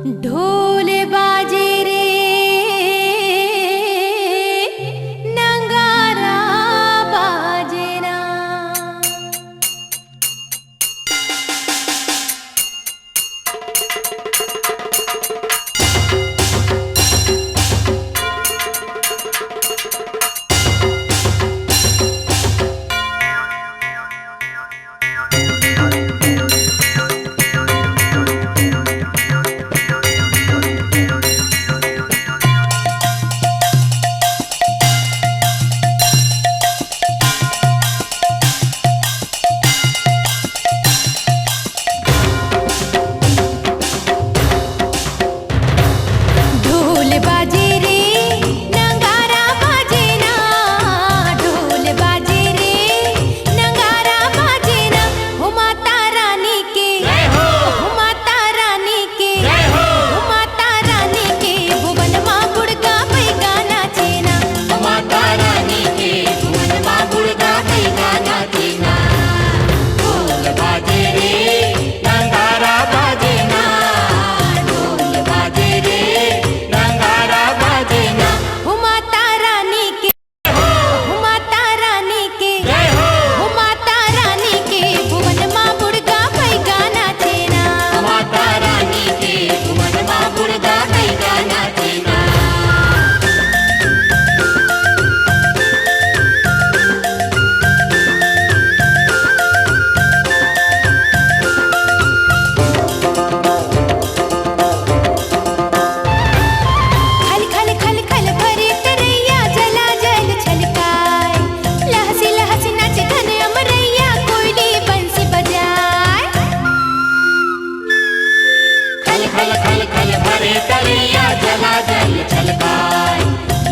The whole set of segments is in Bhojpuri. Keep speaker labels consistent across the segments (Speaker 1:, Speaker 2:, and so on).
Speaker 1: ढोल बाजे रे नगारा बाजे ना।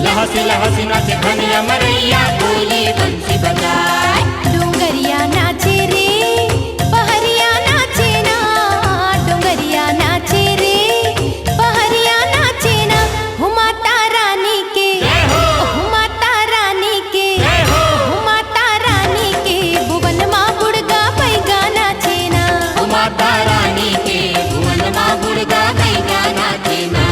Speaker 2: लहसी लहसी नाचे घनिया मरैया कोयली बंसी बजाए।
Speaker 1: डोंगरिया नाचे रे पहरिया नाचे ना, डोंगरिया नाचे रे पहरिया नाचे ना। हो माता रानी के, हो माता रानी के, हो माता रानी के भुवन माँ बुड़गा पैगा नाचे ना।
Speaker 2: हो माता रानी के भुवन माँ बुड़गा पैगा नाचे ना।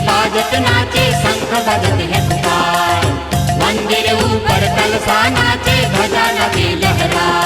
Speaker 2: बाजत नाचे शंख बजत है पुकार, मंदिर ऊपर कलसा नाचे ध्वजा नाचे लहरा।